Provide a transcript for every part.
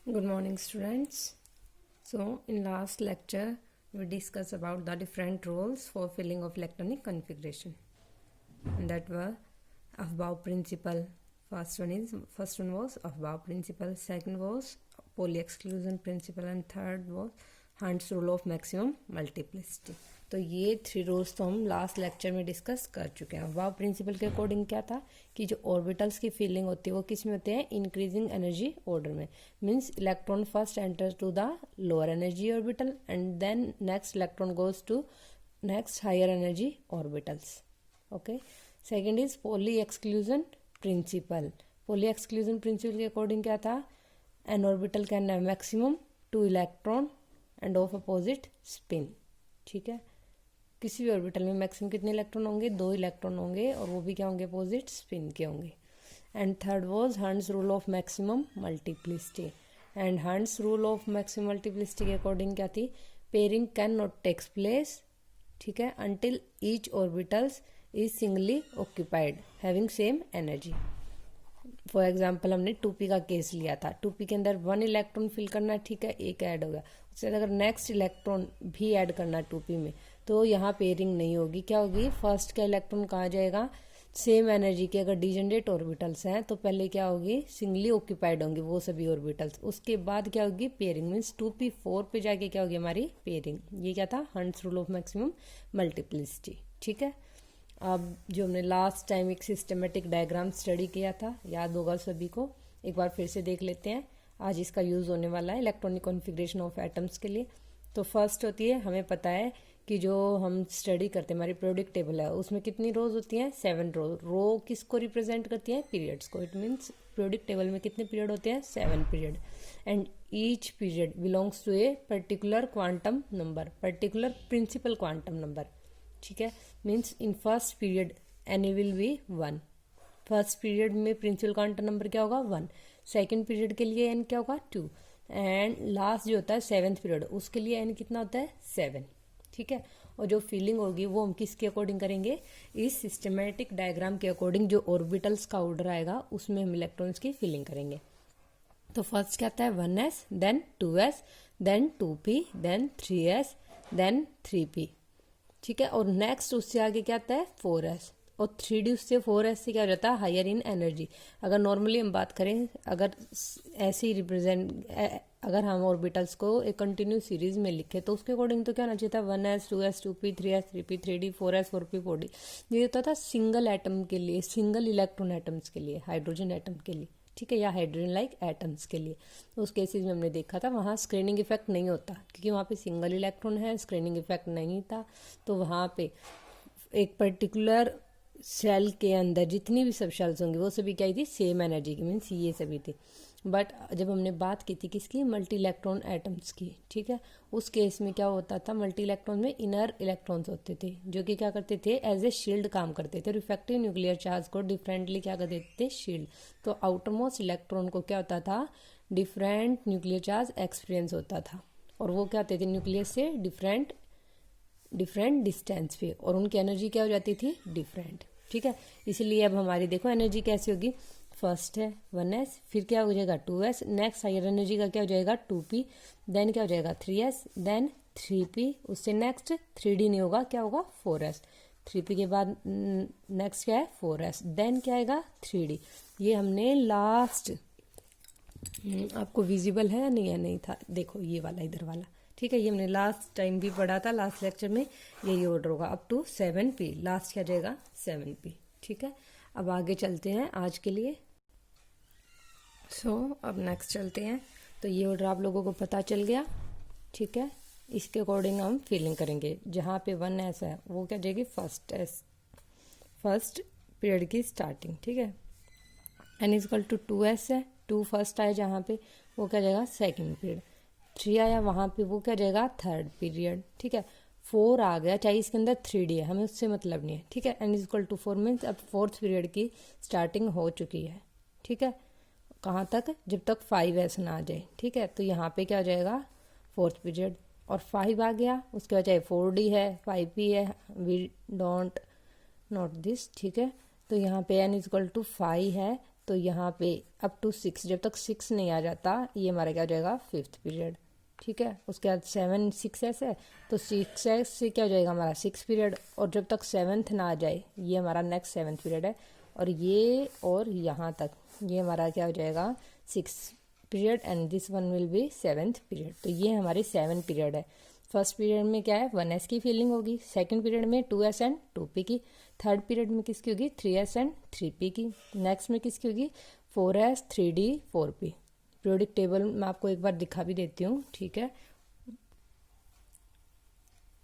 Good morning, students. So, in last lecture, we discussed about the different roles for filling of electronic configuration. And that were Aufbau principle. First one was Aufbau principle. Second was Pauli exclusion principle, and third was Hund's rule of maximum multiplicity. तो ये 3 rules तो हम last lecture में discuss कर चुके हैं। वाव principal के according क्या था कि जो ऑर्बिटल्स की फीलिंग होती है वो किस में होते हैं, इंक्रीजिंग एनर्जी ऑर्डर में। Means electron first enter to the lower energy orbital and then next electron goes to next higher energy orbitals. Okay, second is Pauli exclusion principle. Pauli exclusion principle के according क्या था, an orbital can have maximum 2 electron and of opposite spin. ठीक है, किसी भी orbital में maximum कितने electron होंगे, 2 इलेक्ट्रॉन होंगे, और वो भी क्या होंगे, अपोजिट स्पिन के होंगे। And third was Hund's rule of maximum multiplicity. And Hund's rule of maximum multiplicity के अकॉर्डिंग क्या थी, pairing can not takes place, ठीक है, until each orbitals is singly occupied having same energy. For example हमने 2p का case लिया था। 2p के अंदर 1 इलेक्ट्रॉन फिल करना, ठीक है, एक ऐड हो गया, उससे अगर नेक्स्ट इलेक्ट्रॉन भी ऐड करना 2p में, तो यहाँ पेयरिंग नहीं होगी। क्या होगी, फर्स्ट का इलेक्ट्रॉन कहाँ जाएगा, सेम एनर्जी के अगर डिजेनरेट ऑर्बिटल्स हैं तो पहले क्या होगी, सिंगली ऑक्यूपाइड होंगे वो सभी ऑर्बिटल्स। उसके बाद क्या होगी, पेयरिंग, मीन्स 2p 4 पे जाके क्या होगी हमारी पेयरिंग। ये क्या था, Hund's rule of maximum multiplicity. ठीक है, अब जो हमने लास्ट टाइम एक सिस्टमेटिक डायग्राम स्टडी किया था, याद होगा सभी को, एक बार फिर से देख लेते हैं। आज इसका यूज होने वाला है इलेक्ट्रॉनिक कॉन्फ़िगरेशन ऑफ एटम्स के लिए। तो फर्स्ट होती है, हमें पता है कि जो हम स्टडी करते हैं हमारी पीरियोडिक टेबल है, उसमें कितनी रोज होती हैं, 7 रो। रो किसको रिप्रेजेंट करती है, पीरियड्स को। इट मीन्स पीरियोडिक टेबल में कितने पीरियड होते हैं, 7 period. And each period belongs to a particular quantum number, particular principal quantum number. ठीक है, means in first period n will be 1। First period में प्रिंसिपल क्वांटम नंबर क्या होगा, 1। Second period के लिए एन क्या होगा, 2। एंड लास्ट जो होता है 7th पीरियड, उसके लिए एन कितना होता है, 7। ठीक है, और जो फीलिंग होगी वो हम किसके अकॉर्डिंग करेंगे, इस सिस्टमेटिक डायग्राम के अकॉर्डिंग। जो ऑर्बिटल्स का ऑर्डर आएगा उसमें हम इलेक्ट्रॉन्स की फीलिंग करेंगे। तो फर्स्ट क्या आता है, 1s, then 2s, then 2p, then 3s, then 3p। ठीक है, और नेक्स्ट उससे आगे क्या आता है, 4s, और 3d उससे 4s से क्या हो जाता है, हायर इन एनर्जी। अगर नॉर्मली हम बात करें, अगर ऐसे ही रिप्रेजेंट, अगर हम ऑर्बिटल्स को एक कंटिन्यू सीरीज में लिखे तो उसके अकॉर्डिंग तो क्या होना चाहिए था, 1s, 2s, 2p, 3s, 3p, 3d, 4s, 4p, 4d। ये होता था सिंगल एटम के लिए, सिंगल इलेक्ट्रॉन एटम्स के लिए, हाइड्रोजन एटम के लिए, ठीक है, या हाइड्रोजन लाइक एटम्स के लिए। तो उस केसेस में हमने देखा था वहाँ स्क्रीनिंग इफेक्ट नहीं होता, क्योंकि वहाँ पे सिंगल इलेक्ट्रॉन है, स्क्रीनिंग इफेक्ट नहीं था। तो वहाँ पे एक पर्टिकुलर सेल के अंदर जितनी भी सब शेल्स होंगी वो सभी क्या थी, सेम एनर्जी की, मीन्स ये सभी थी। बट जब हमने बात की थी किसकी, मल्टी इलेक्ट्रॉन एटम्स की, ठीक है, उस केस में क्या होता था, मल्टी इलेक्ट्रॉन में इनर इलेक्ट्रॉन्स होते थे जो कि क्या करते थे, एज ए शील्ड काम करते थे, रिफ्रैक्टिव न्यूक्लियर चार्ज को डिफरेंटली क्या कर देते थे, शील्ड। तो आउटरमोस्ट इलेक्ट्रॉन को क्या होता था, डिफरेंट न्यूक्लियर चार्ज एक्सपीरियंस होता था, और वो क्या होते थे, न्यूक्लियस से डिफरेंट डिस्टेंस पे, और उनकी एनर्जी क्या हो जाती थी, डिफरेंट। ठीक है, इसलिए अब हमारी देखो एनर्जी कैसी होगी, फर्स्ट है 1s, फिर क्या हो जाएगा 2s, नेक्स्ट हायर एनर्जी का क्या हो जाएगा 2p, देन क्या हो जाएगा 3s, देन 3p, उससे नेक्स्ट 3d नहीं होगा, क्या होगा 4s, 3p के बाद नेक्स्ट क्या है 4s, देन क्या आएगा 3d। ये हमने लास्ट, आपको विजिबल है या नहीं है, नहीं था, देखो ये वाला इधर वाला, ठीक है, ये हमने लास्ट टाइम भी पढ़ा था, लास्ट लेक्चर में यही ऑर्डर होगा अप टू 7p, लास्ट क्या जाएगा 7p। ठीक है, अब आगे चलते हैं आज के लिए। अब नेक्स्ट चलते हैं। तो ये ऑर्डर आप लोगों को पता चल गया, ठीक है, इसके अकॉर्डिंग हम फिलिंग करेंगे। जहाँ पे 1s है वो क्या जाएगी, फर्स्ट पीरियड की स्टार्टिंग, ठीक है। n = 2s है, 2 फर्स्ट आया जहाँ पे वो क्या जाएगा, सेकेंड पीरियड। 3 आया वहाँ पे वो क्या जाएगा, थर्ड पीरियड। ठीक है, 4 आ गया, चाहे इसके अंदर 3d है, हमें उससे मतलब नहीं है। ठीक है, n = 4 मीन्स अब 4th पीरियड की स्टार्टिंग हो चुकी है। ठीक है, कहाँ तक, जब तक 5s ना आ जाए। ठीक है, तो यहाँ पे क्या हो जाएगा, 4th पीरियड, और 5 आ गया, उसके बाद चाहे 4d है, 5p है, वी डोंट नोट दिस। ठीक है, तो यहाँ पे n = 5 है, तो यहाँ पे अप टू 6, जब तक 6 नहीं आ जाता ये हमारा क्या हो जाएगा, 5th पीरियड। ठीक है, उसके बाद 7 6s है, तो 6s से क्या हो जाएगा हमारा 6 पीरियड, और जब तक 7th ना आ जाए ये हमारा नेक्स्ट 7th पीरियड है, और ये और यहाँ तक ये हमारा क्या हो जाएगा 6 period, and this one will be 7th period. तो ये हमारे 7 पीरियड है। फर्स्ट पीरियड में क्या है 1s की फीलिंग होगी, सेकंड पीरियड में 2s एंड 2p की, थर्ड पीरियड में किसकी होगी 3s एंड 3p की, नेक्स्ट में किसकी होगी 4s 3d 4p। Periodic table मैं आपको एक बार दिखा भी देती हूँ। ठीक है,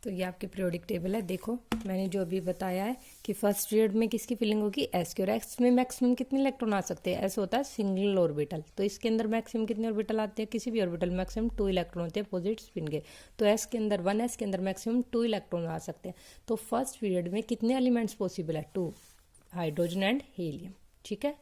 तो ये आपकी पीरियोडिक टेबल है। देखो मैंने जो अभी बताया है कि फर्स्ट पीरियड में किसकी फिलिंग होगी एस की, और एस में मैक्सिमम कितने इलेक्ट्रॉन आ सकते हैं, एस होता है सिंगल ऑर्बिटल, तो इसके अंदर मैक्सिमम कितने ऑर्बिटल आते हैं, किसी भी ऑर्बिटल मैक्सिमम 2 इलेक्ट्रॉन होते हैं अपोजिट स्पिन के, तो एस के अंदर 1s के अंदर मैक्सिमम 2 इलेक्ट्रॉन आ सकते हैं। तो फर्स्ट पीरियड में कितने एलिमेंट्स पॉसिबल है, 2, हाइड्रोजन एंड हीलियम। ठीक है,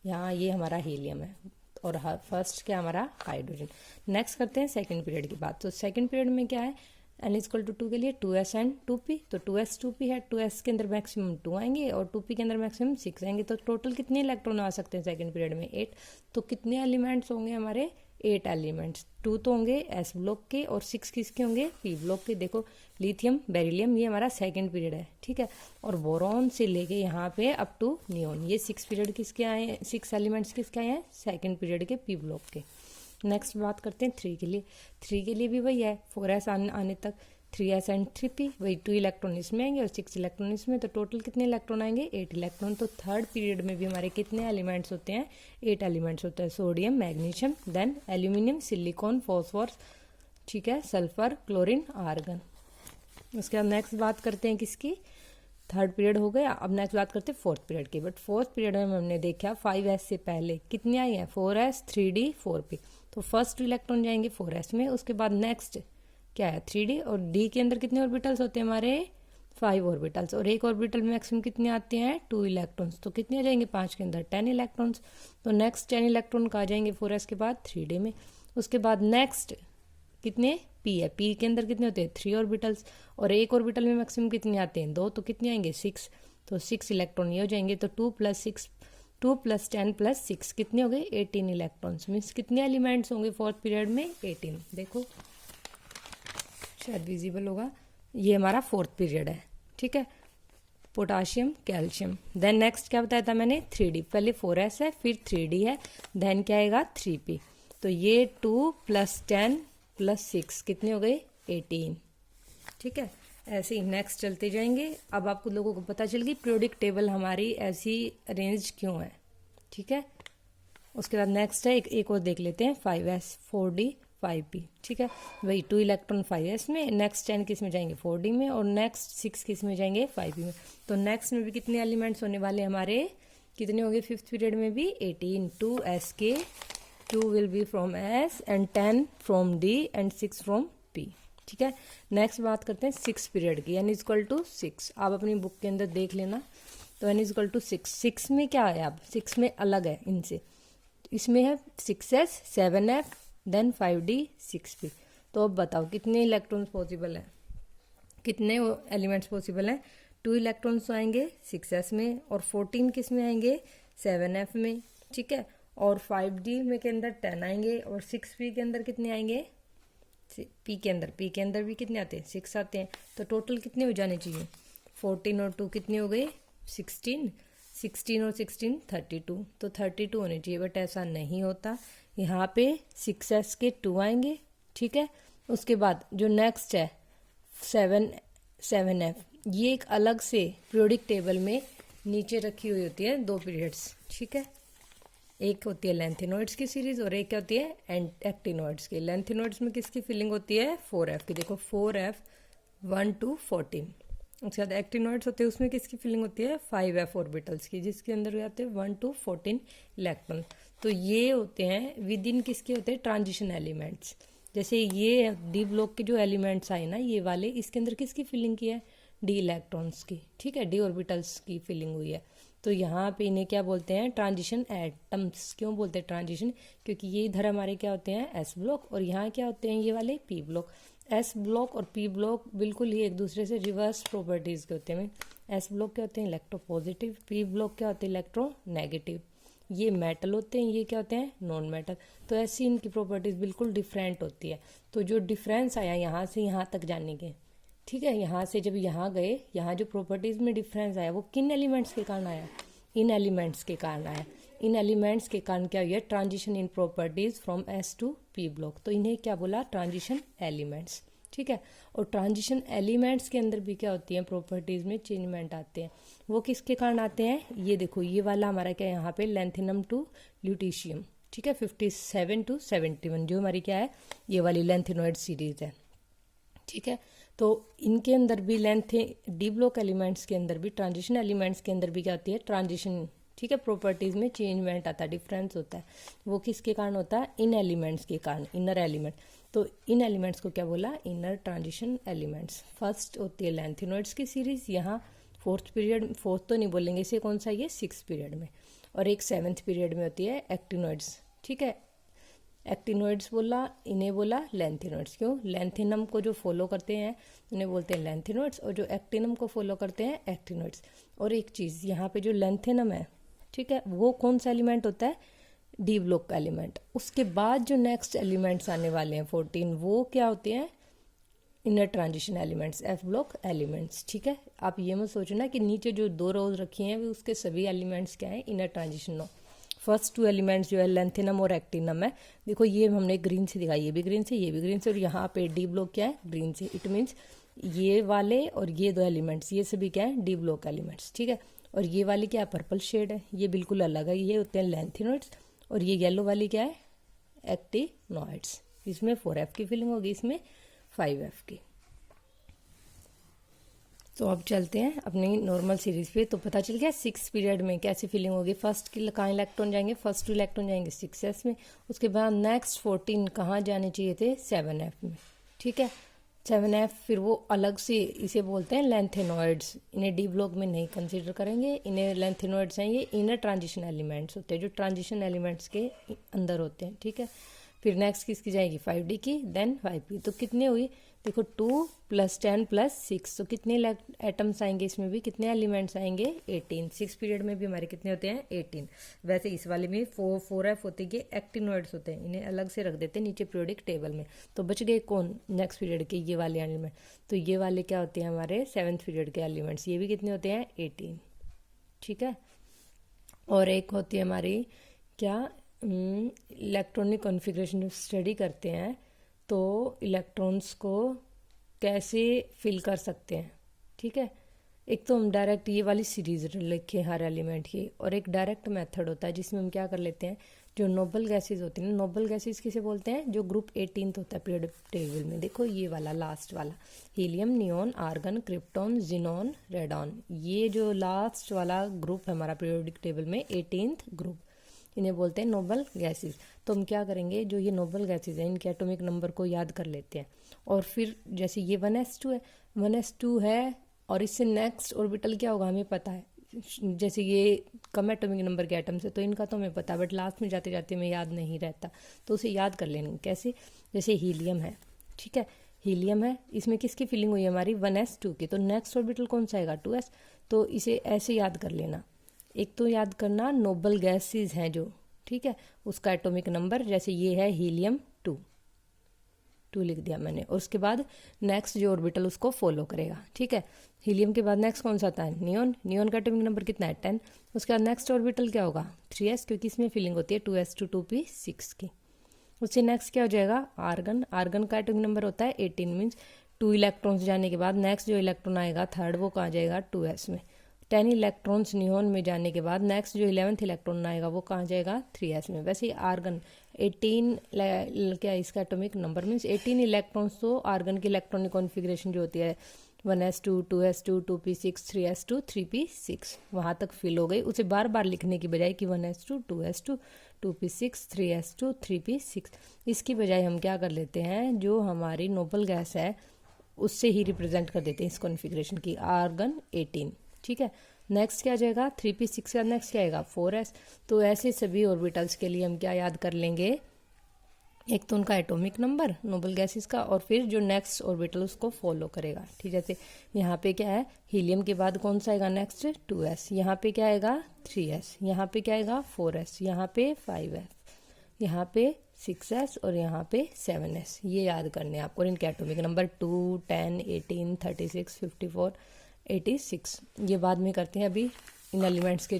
यहाँ ये हमारा हीलियम है और फर्स्ट क्या हमारा हाइड्रोजन। नेक्स्ट करते हैं सेकंड पीरियड की बात। तो सेकंड पीरियड में क्या है n इक्वल टू 2 के लिए 2s एंड 2p, तो 2s 2p है, 2s के अंदर मैक्सिमम 2 आएंगे और 2p के अंदर मैक्सिमम 6 आएंगे, तो टोटल कितने इलेक्ट्रॉन आ सकते हैं सेकंड पीरियड में 8। तो कितने एलिमेंट्स होंगे हमारे 8 एलिमेंट्स, 2 तो होंगे s ब्लॉक के और 6 किसके होंगे p ब्लॉक के। देखो लिथियम बेरिलियम ये हमारा सेकंड पीरियड है। ठीक है, और बोरॉन से लेके यहाँ पे अप टू नियोन ये 6 पीरियड किसके आए हैं, 6 एलिमेंट्स किसके आए हैं सेकंड पीरियड के p ब्लॉक के। नेक्स्ट बात करते हैं 3 के लिए। 3 के लिए भी वही है 4s आने तक 3s एंड 3p, वही 2 इलेक्ट्रॉन इसमें आएंगे और 6 इलेक्ट्रॉन इसमें, तो टोटल कितने इलेक्ट्रॉन आएंगे 8 इलेक्ट्रॉन। तो थर्ड पीरियड में भी हमारे कितने एलिमेंट्स होते हैं 8 एलिमेंट्स होते हैं, sodium magnesium then aluminium silicon phosphorus, ठीक है, सल्फर क्लोरीन आर्गन। उसके बाद नेक्स्ट बात करते हैं किसकी, थर्ड पीरियड हो गया। अब नेक्स्ट बात करते हैं फोर्थ पीरियड की। बट फोर्थ पीरियड में हमने देखा 5s से पहले कितने आई हैं 4s 3d 4p, तो फर्स्ट इलेक्ट्रॉन जाएंगे 4s में, उसके बाद नेक्स्ट क्या है 3d, और d के अंदर कितने ऑर्बिटल्स होते हैं हमारे 5 ऑर्बिटल्स, और एक ऑर्बिटल में मैक्सिमम कितने आते हैं 2 इलेक्ट्रॉन्स, तो कितने आ जाएंगे 5 के अंदर 10 इलेक्ट्रॉन्स। तो नेक्स्ट 10 इलेक्ट्रॉन कहाँ जाएंगे 4s के बाद 3d में। उसके बाद नेक्स्ट कितने p है, p के अंदर कितने होते हैं 3 ऑर्बिटल्स, और एक ऑर्बिटल में मैक्सिमम कितने आते हैं 2, तो कितने आएंगे 6, तो 6 इलेक्ट्रॉन ये हो जाएंगे। तो 2 + 6 2 + 10 + 6 कितने हो गए 18 इलेक्ट्रॉन्स। मीन्स कितने एलिमेंट्स होंगे फोर्थ पीरियड में 18। देखो शायद विजिबल होगा, ये हमारा फोर्थ पीरियड है। ठीक है, पोटाशियम कैल्शियम। देन नेक्स्ट क्या बताया था मैंने 3d, पहले 4s है फिर 3d है, देन क्या आएगा 3p, तो ये 2 + 10 + 6 कितने हो गए 18। ठीक है, ऐसे ही नेक्स्ट चलते जाएंगे। अब आपको लोगों को पता चल गई पीरियोडिक टेबल हमारी ऐसी अरेंज क्यों है। ठीक है, उसके बाद नेक्स्ट है एक और देख लेते हैं 5s 4d 5p। ठीक है, वही 2 इलेक्ट्रॉन 5s में, नेक्स्ट 10 किस में जाएंगे 4d में, और नेक्स्ट 6 किस में जाएंगे 5p में। तो नेक्स्ट में भी कितने एलिमेंट्स होने वाले हमारे, कितने होंगे फिफ्थ पीरियड में भी 18, 2s के 2 will be from s and 10 from d and 6 from p। ठीक है, नेक्स्ट बात करते हैं 6 पीरियड की, n = 6। आप अपनी बुक के अंदर देख लेना, तो n = 6। 6 में क्या है, अब 6 में अलग है इनसे, इसमें है 6s 7f then 5d 6p। तो अब बताओ कितने इलेक्ट्रॉन्स पॉसिबल है, कितने एलिमेंट्स पॉसिबल हैं 2 इलेक्ट्रॉन्स आएंगे 6s में, और 14 किस में आएंगे 7f में। ठीक है, और 5d में के अंदर 10 आएंगे, और 6p के अंदर कितने आएंगे p के अंदर भी कितने आते हैं 6 आते हैं। तो टोटल कितने हो जाने चाहिए 14 और 2 कितने हो गए 16, 16 और 16 32, तो 32 होने चाहिए, बट ऐसा नहीं होता। यहाँ पे 6s के 2 आएंगे। ठीक है, उसके बाद जो नेक्स्ट है 7f, ये एक अलग से पीरियोडिक टेबल में नीचे रखी हुई होती है 2 पीरियड्स। ठीक है, एक होती है लेंथेनॉइड्स की सीरीज और एक क्या होती है एक्टिनॉइड्स की। लेंथेनॉइड्स में किसकी फिलिंग होती है 4f की, देखो 4f 1 to 14। उसके बाद एक्टिनॉइड्स होते हैं उसमें किसकी फिलिंग होती है 5f ऑर्बिटल्स की, जिसके अंदर आते हैं 1 to 14 इलेक्ट्रॉन। तो ये होते हैं विद इन किसके होते हैं ट्रांजिशन एलिमेंट्स। जैसे ये डी ब्लॉक के जो एलिमेंट्स आए ना ये वाले, इसके अंदर किसकी फिलिंग की है डी इलेक्ट्रॉन्स की। ठीक है, डी ऑर्बिटल्स की फिलिंग हुई है। तो यहाँ पे इन्हें क्या बोलते हैं ट्रांजिशन एटम्स। क्यों बोलते हैं ट्रांजिशन, क्योंकि ये इधर हमारे क्या होते हैं एस ब्लॉक, और यहाँ क्या होते हैं ये वाले पी ब्लॉक। एस ब्लॉक और पी ब्लॉक बिल्कुल ही एक दूसरे से रिवर्स प्रॉपर्टीज के होते हैं। एस ब्लॉक क्या होते हैं इलेक्ट्रोपॉजिटिव, पी ब्लॉक क्या होते हैं इलेक्ट्रोनेगेटिव। ये मेटल होते हैं, ये क्या होते हैं, नॉन मेटल। तो ऐसी इनकी प्रॉपर्टीज बिल्कुल डिफरेंट होती है। तो जो डिफरेंस आया यहाँ से यहाँ तक जाने के, ठीक है, यहाँ से जब यहाँ गए, यहाँ जो प्रॉपर्टीज में डिफरेंस आया वो किन एलिमेंट्स के कारण आया, इन एलिमेंट्स के कारण आया। इन एलिमेंट्स के कारण क्या हुआ, transition in properties from s to p block. तो इन्हें क्या बोला, ट्रांजिशन एलिमेंट्स, ठीक है। और ट्रांजिशन एलिमेंट्स के अंदर भी क्या होती हैं, प्रॉपर्टीज में चेंजमेंट आते हैं। वो किसके कारण आते हैं, ये देखो, ये वाला हमारा क्या है यहाँ पे, लैंथिनम टू ल्यूटीशियम, ठीक है, 57 to 71 जो हमारी क्या है, ये वाली लैंथिनोइड सीरीज है, ठीक है। तो इनके अंदर भी लेंथ डी ब्लॉक एलिमेंट्स के अंदर भी, ट्रांजिशन एलिमेंट्स के अंदर भी क्या होती है, ट्रांजिशन, ठीक है, प्रॉपर्टीज में चेंजमेंट आता है, डिफरेंस होता है। वो किसके कारण होता है, इन एलिमेंट्स के कारण, इनर एलिमेंट। तो इन एलिमेंट्स को क्या बोला, इनर ट्रांजिशन एलिमेंट्स। फर्स्ट होती है लैंथिनोइड्स की सीरीज, यहाँ फोर्थ पीरियड, फोर्थ तो नहीं बोलेंगे इसे, कौन सा, ये 6th पीरियड में, और एक 7th पीरियड में होती है एक्टिनोइड्स, ठीक है। एक्टिनोइड्स बोला, इन्हें बोला लैंथिनोइड्स। क्यों, लैंथिनम को जो फॉलो करते हैं उन्हें बोलते हैं लैंथिनोइड्स, और जो एक्टिनम को फॉलो करते हैं एक्टिनोइड्स। और एक चीज़ यहाँ पे जो लैंथिनम है, ठीक है, वो कौन सा एलिमेंट होता है, डी ब्लॉक का एलिमेंट। उसके बाद जो नेक्स्ट एलिमेंट्स आने वाले हैं 14, वो क्या होते हैं, inner transition elements, F block elements, ठीक है। आप ये मत सोचना कि नीचे जो 2 रोज रखी हैं वो उसके सभी एलिमेंट्स क्या है, inner transition. No, first 2 elements जो है लैंथिनम और एक्टिनम है, देखो ये हमने ग्रीन से दिखाई, ये भी ग्रीन से, ये भी ग्रीन से, और यहाँ पे डी ब्लॉक क्या है, ग्रीन से। इट मीन्स ये वाले और ये 2 एलिमेंट्स, ये सभी क्या है, डी ब्लॉक एलिमेंट्स, ठीक है। और ये वाली क्या है, पर्पल शेड है, ये बिल्कुल अलग है, ये होते हैं लैंथिनोइड्स। और ये येलो वाली क्या है, एक्टिनोइड्स। इसमें 4F की फिलिंग होगी, इसमें 5F की। तो अब चलते हैं अपनी नॉर्मल सीरीज पे। तो पता चल गया 6th पीरियड में कैसी फिलिंग होगी। फर्स्ट की कहाँ इलेक्ट्रॉन जाएंगे, फर्स्ट 2 इलेक्ट्रॉन जाएंगे 6s में। उसके बाद नेक्स्ट 14 कहाँ जाने चाहिए थे, 7F में, ठीक है। 7F फिर वो अलग से, इसे बोलते हैं लैंथिनोइड्स। इन्हें डी ब्लॉक में नहीं कंसीडर करेंगे, इन्हें लैंथिनोइड्स हैं, ये इनर ट्रांजिशन एलिमेंट्स होते हैं जो ट्रांजिशन एलिमेंट्स के अंदर होते हैं, ठीक है। फिर नेक्स्ट किसकी जाएगी, 5D की, देन 5P। तो कितने हुई, देखो 2 + 10 + 6, तो कितने एटम्स आएंगे, इसमें भी कितने एलिमेंट्स आएंगे, 18। 6th पीरियड में भी हमारे कितने होते हैं, 18। वैसे इस वाले में 4F होते हैं, एक्टिनोइड्स होते हैं, इन्हें अलग से रख देते हैं नीचे पीरियोडिक टेबल में। तो बच गए कौन, नेक्स्ट पीरियड के ये वाले एलिमेंट। तो ये वाले क्या होते हैं हमारे 7th पीरियड के एलिमेंट्स, ये भी कितने होते हैं, 18, ठीक है। और एक होती है हमारी क्या, इलेक्ट्रॉनिक कॉन्फ़िगरेशन स्टडी करते हैं तो इलेक्ट्रॉन्स को कैसे फिल कर सकते हैं, ठीक है। एक तो हम डायरेक्ट ये वाली सीरीज लिखे हर एलिमेंट की, और एक डायरेक्ट मेथड होता है जिसमें हम क्या कर लेते हैं, जो नोबल गैसेज होती हैं, नोबल गैसेज किसे बोलते हैं, जो ग्रुप 18 होता है पीरियोडिक टेबल में। देखो ये वाला लास्ट वाला, helium, neon, argon, krypton, xenon, radon, ये जो लास्ट वाला ग्रुप है हमारा पीरियोडिक टेबल में 18th ग्रुप, इन्हें बोलते हैं नोबल गैसेज। तो हम क्या करेंगे, जो ये नोबल गैसेज हैं इनके एटॉमिक नंबर को याद कर लेते हैं। और फिर जैसे ये 1s2 है, 1s2 है, और इससे नेक्स्ट ऑर्बिटल क्या होगा हमें पता है, जैसे ये कम एटॉमिक नंबर के एटम्स है तो इनका तो हमें पता है, बट लास्ट में जाते जाते में याद नहीं रहता, तो उसे याद कर लेंगे कैसे। जैसे हीलियम है, ठीक है, हीलियम है, इसमें किसकी फिलिंग हुई है हमारी, 1s2 की, तो नेक्स्ट ऑर्बिटल कौन सा आएगा, 2s। तो इसे ऐसे याद कर लेना। एक तो याद करना नोबल गैसेज हैं जो, ठीक है, उसका एटॉमिक नंबर, जैसे ये है हीलियम 2 लिख दिया मैंने, और उसके बाद नेक्स्ट जो ऑर्बिटल उसको फॉलो करेगा, ठीक है। हीलियम के बाद नेक्स्ट कौन सा आता है, नियोन, नियोन का एटॉमिक नंबर कितना है, 10। उसके बाद नेक्स्ट ऑर्बिटल क्या होगा, 3s, क्योंकि इसमें फिलिंग होती है 2s to 2p6 की। उससे नेक्स्ट क्या हो जाएगा, आर्गन, आर्गन का एटॉमिक नंबर होता है 18, मीन्स 2 इलेक्ट्रॉन्स जाने के बाद नेक्स्ट जो इलेक्ट्रॉन आएगा थर्ड, वो कहाँ जाएगा, 2s में। 10 इलेक्ट्रॉन्स नियोन में जाने के बाद नेक्स्ट जो 11th इलेक्ट्रॉन आएगा वो कहाँ जाएगा, 3s में। वैसे ही आर्गन 18 क्या इसका एटॉमिक नंबर, मीन्स 18 इलेक्ट्रॉन्स, तो आर्गन की इलेक्ट्रॉनिक कॉन्फ़िगरेशन जो होती है 1s2, 2s2, 2p6, 3s2, 3p6, वहाँ तक फिल हो गई। उसे बार बार लिखने की बजाय कि 1s2, 2s2, 2p6, 3s2, 3p6, इसकी बजाय हम क्या कर लेते हैं, जो हमारी नोबल गैस है उससे ही रिप्रेजेंट कर देते हैं इस कॉन्फ़िगरेशन की, आर्गन 18, ठीक है। नेक्स्ट क्या आ जाएगा, 3p6 का नेक्स्ट क्या आएगा, 4s। तो ऐसे सभी ऑर्बिटल्स के लिए हम क्या याद कर लेंगे, एक तो उनका एटॉमिक नंबर नोबल गैसेस का, और फिर जो नेक्स्ट ऑर्बिटल उसको फॉलो करेगा। ठीक, जैसे यहाँ पे क्या है, हीलियम के बाद कौन सा आएगा नेक्स्ट 2s, यहाँ पे क्या आएगा 3s, यहाँ पे क्या आएगा 4s, यहाँ पे 5s, यहाँ पे 6s और यहाँ पे 7s। ये याद करने हैं आपको। और इनके एटॉमिक नंबर 2, 10, 18, 36, 54, 86। ये बाद में करते हैं, अभी इन एलिमेंट्स के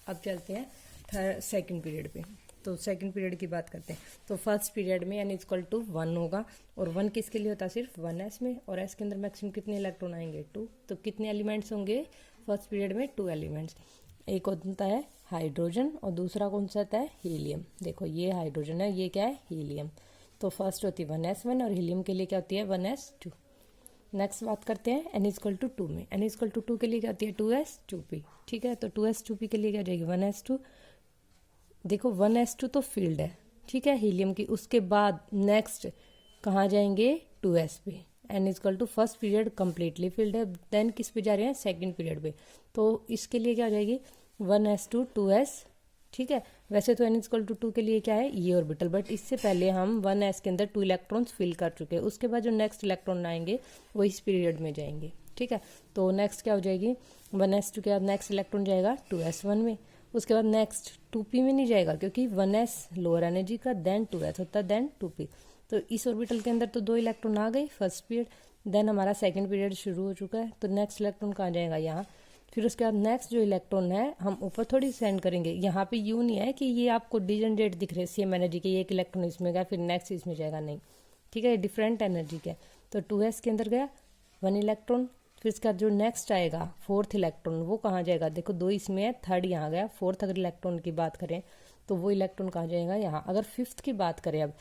अब चलते हैं सेकंड पीरियड पे। तो सेकंड पीरियड की बात करते हैं। तो फर्स्ट पीरियड में n इक्वल टू 1 होगा, और 1 किसके लिए होता है, सिर्फ 1s में, और s के अंदर मैक्सिमम कितने इलेक्ट्रॉन आएंगे 2। तो कितने एलिमेंट्स होंगे फर्स्ट पीरियड में, 2 एलिमेंट्स। एक होता है हाइड्रोजन और दूसरा कौन सा होता है हीलियम। देखो ये हाइड्रोजन है, ये क्या है हीलियम। तो फर्स्ट होती है 1s1 और हीलियम के लिए क्या होती है 1s2। नेक्स्ट बात करते हैं n इक्वल टू 2 में। n इक्वल टू 2 के लिए क्या होती है 2s2p। ठीक है, तो 2s2p के लिए क्या जाएगी 1s2। देखो 1s2 तो फील्ड है, ठीक है, हीलियम की। उसके बाद नेक्स्ट कहाँ जाएंगे 2s पे। n equal to first period completely filled है, देन किस पे जा रहे हैं सेकंड पीरियड पे। तो इसके लिए क्या हो जाएगी 1s2 2s। ठीक है, वैसे तो n इक्वल टू 2 के लिए क्या है ये ऑर्बिटल, बट इससे पहले हम 1s के अंदर 2 इलेक्ट्रॉन्स फिल कर चुके हैं। उसके बाद जो नेक्स्ट इलेक्ट्रॉन आएंगे वो इस पीरियड में जाएंगे। ठीक है, तो नेक्स्ट क्या हो जाएगी 1s2 के बाद नेक्स्ट इलेक्ट्रॉन जाएगा 2s1 में। उसके बाद नेक्स्ट 2p में नहीं जाएगा, क्योंकि 1s लोअर एनर्जी का, देन 2s होता है, देन 2p। तो इस ऑर्बिटल के अंदर तो 2 इलेक्ट्रॉन आ गए फर्स्ट पीरियड, देन हमारा सेकंड पीरियड शुरू हो चुका है। तो नेक्स्ट इलेक्ट्रॉन कहाँ जाएगा यहाँ। फिर उसके बाद नेक्स्ट जो इलेक्ट्रॉन है हम ऊपर थोड़ी सेंड करेंगे। यहाँ पे यूँ नहीं है कि ये आपको डिजनरेट दिख रहे सेम एनर्जी के, एक इलेक्ट्रॉन इसमें गया फिर नेक्स्ट इसमें जाएगा, नहीं। ठीक है, डिफरेंट एनर्जी का। तो 2s के अंदर गया 1 इलेक्ट्रॉन, फिर इसका जो नेक्स्ट आएगा फोर्थ इलेक्ट्रॉन वो कहाँ जाएगा, देखो 2 इसमें है, थर्ड यहाँ गया। फोर्थ अगर इलेक्ट्रॉन की बात करें तो वो इलेक्ट्रॉन कहाँ जाएगा यहाँ। अगर फिफ्थ की बात करें, अब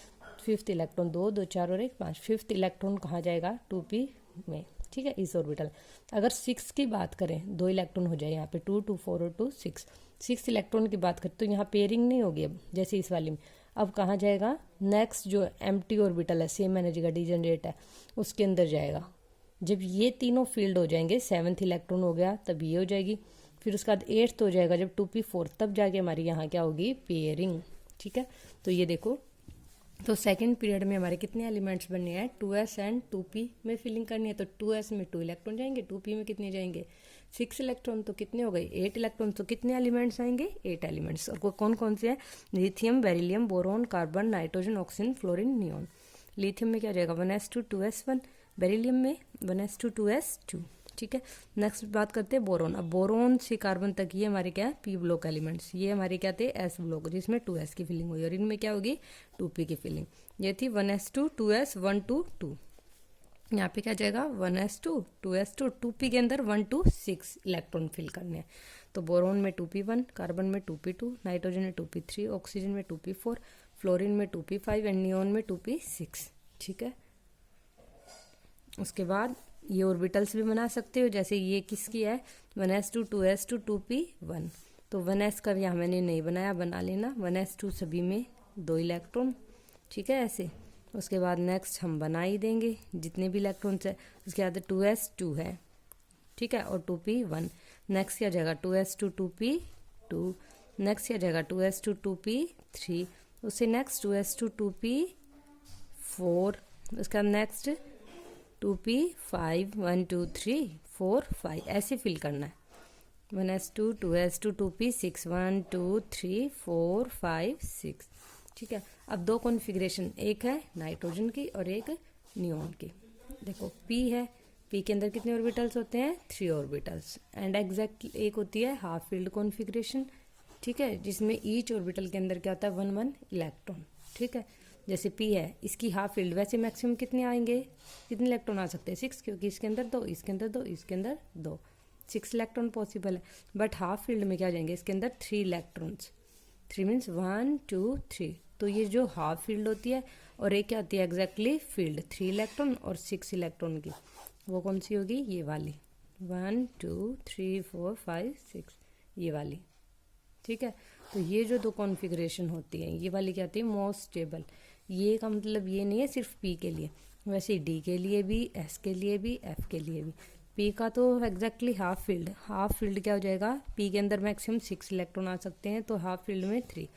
फिफ्थ इलेक्ट्रॉन 2, 2, 4 और 1, 5, फिफ्थ इलेक्ट्रॉन कहाँ जाएगा 2p में। ठीक है, इस ऑर्बिटल। अगर 6 की बात करें, 2 इलेक्ट्रॉन हो जाए यहाँ पे 2, 2, 4 और 2, 6। 6 इलेक्ट्रॉन की बात करें तो यहाँ पेयरिंग नहीं होगी अब, जैसे इस वाली में। अब कहाँ जाएगा नेक्स्ट जो एम्प्टी ऑर्बिटल है, सेम एनर्जी का डिजनरेट है, उसके अंदर जाएगा। जब ये तीनों फील्ड हो जाएंगे, 7th इलेक्ट्रॉन हो गया तब ये हो जाएगी। फिर उसके बाद 8th हो जाएगा जब 2p4, तब जाके हमारी यहाँ क्या होगी पेयरिंग। ठीक है, तो ये देखो, तो सेकंड पीरियड में हमारे कितने एलिमेंट्स बनने हैं 2s एंड 2p में फिलिंग करनी है। तो 2s में 2 इलेक्ट्रॉन जाएंगे, 2p में कितने जाएंगे 6 इलेक्ट्रॉन, तो कितने हो गए 8 इलेक्ट्रॉन। तो कितने एलिमेंट्स आएंगे 8 एलिमेंट्स। और कौन कौन से हैं lithium, beryllium, boron, carbon, nitrogen, oxygen, fluorine, neon. Lithium में क्या जाएगा 1s2 2s1, बेरिलियम में 1s2 2s2। ठीक है, नेक्स्ट बात करते हैं बोरोन। अब बोरोन से कार्बन तक ये हमारे क्या है p ब्लॉक एलिमेंट्स, ये हमारे क्या थे s ब्लॉक, जिसमें 2s की फिलिंग हुई, और इनमें क्या होगी 2p की फिलिंग। ये थी 1s2 2s 1 2 2। यहाँ पे क्या जाएगा 1s2 2s2, 2p के अंदर 1 2 6 इलेक्ट्रॉन फिल करने हैं। तो बोरोन में 2p1, कार्बन में 2p2, नाइट्रोजन में 2p3, ऑक्सीजन में 2p4, फ्लोरीन में 2p5 एंड नियोन में 2p6। ठीक है, उसके बाद ये ऑर्बिटल्स भी बना सकते हो, जैसे ये किसकी है 1s2 2s2 2p1। तो 1s का यहाँ मैंने नहीं बनाया, बना लेना 1s2 सभी में 2 इलेक्ट्रॉन। ठीक है, ऐसे। उसके बाद नेक्स्ट हम बना ही देंगे जितने भी इलेक्ट्रॉन्स है। उसके बाद 2s2 है, ठीक है, और 2p1। नेक्स्ट क्या जाएगा 2s2 2p2, नेक्स्ट क्या जाएगा 2s2 2p3, उससे नेक्स्ट 2s2 2p4, उसका नेक्स्ट 2p5 1 2 3 4 5, ऐसे फिल करना है। 1s2 2s2 2p6 1 2 3 4 5 6। ठीक है, अब 2 कॉन्फ़िगरेशन, एक है नाइट्रोजन की और एक नियोन की। देखो p है, p के अंदर कितने ऑर्बिटल्स होते हैं 3 ऑर्बिटल्स, एंड एग्जैक्ट एक होती है हाफ फील्ड कॉन्फ़िगरेशन। ठीक है, जिसमें ईच ऑर्बिटल के अंदर क्या होता है 1 1 इलेक्ट्रॉन। ठीक है, जैसे p है इसकी हाफ फील्ड, वैसे मैक्सिमम कितने आएंगे, कितने इलेक्ट्रॉन आ सकते हैं 6, क्योंकि इसके अंदर 2, इसके अंदर 2, इसके अंदर 2, 6 इलेक्ट्रॉन पॉसिबल है। बट हाफ फील्ड में क्या जाएंगे इसके अंदर 3 इलेक्ट्रॉन्स, 3 मीन्स 1 2 3। तो ये जो हाफ फील्ड होती है, और एक क्या होती है एग्जैक्टली फील्ड 3 इलेक्ट्रॉन और 6 इलेक्ट्रॉन की, वो कौन सी होगी ये वाली 1 2 3 4 5 6, ये वाली। ठीक है, तो ये जो 2 कॉन्फ़िगरेशन होती है, ये वाली क्या होती है मोस्ट स्टेबल। ये का मतलब ये नहीं है सिर्फ p के लिए, वैसे d के लिए भी, s के लिए भी, f के लिए भी। p का तो एग्जैक्टली हाफ फील्ड क्या हो जाएगा, p के अंदर मैक्सिमम 6 इलेक्ट्रॉन आ सकते हैं, तो हाफ फील्ड में 3,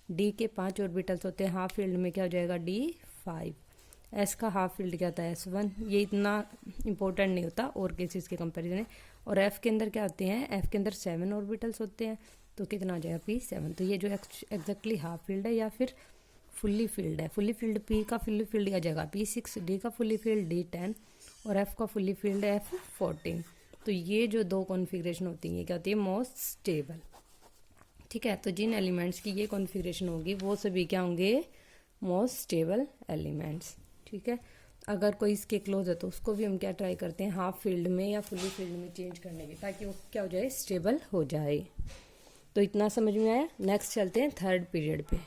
डी के 5 ऑर्बिटल्स होते हैं, हाफ फील्ड में क्या हो जाएगा D5। एस का हाफ फील्ड क्या होता है S1, ये इतना इंपॉर्टेंट नहीं होता और केसेस के कंपैरिजन में। और एफ के अंदर क्या होते हैं, एफ के अंदर 7 ऑर्बिटल्स होते हैं, तो कितना आ जाएगा P7। तो ये जो एग्जैक्टली हाफ फील्ड है या फिर फुल्ली फील्ड है, फुल्ली फील्ड पी का फुल्ली फील्ड आ जाएगा P6, डी का फुल्ली फील्ड D10 और एफ का फुल्ली फील्ड है F14। तो ये जो दो कॉन्फ़िगरेशन होती है क्या होती है मोस्ट स्टेबल। ठीक है, तो जिन एलिमेंट्स की ये कॉन्फ़िगरेशन होगी वो सभी क्या होंगे मोस्ट स्टेबल एलिमेंट्स। ठीक है, अगर कोई इसके क्लोज है तो उसको भी हम क्या ट्राई करते हैं हाफ फील्ड में या फुल्ली फील्ड में चेंज करने की, ताकि वो क्या हो जाए स्टेबल हो जाए। तो इतना समझ में आया। नेक्स्ट चलते हैं थर्ड पीरियड पे।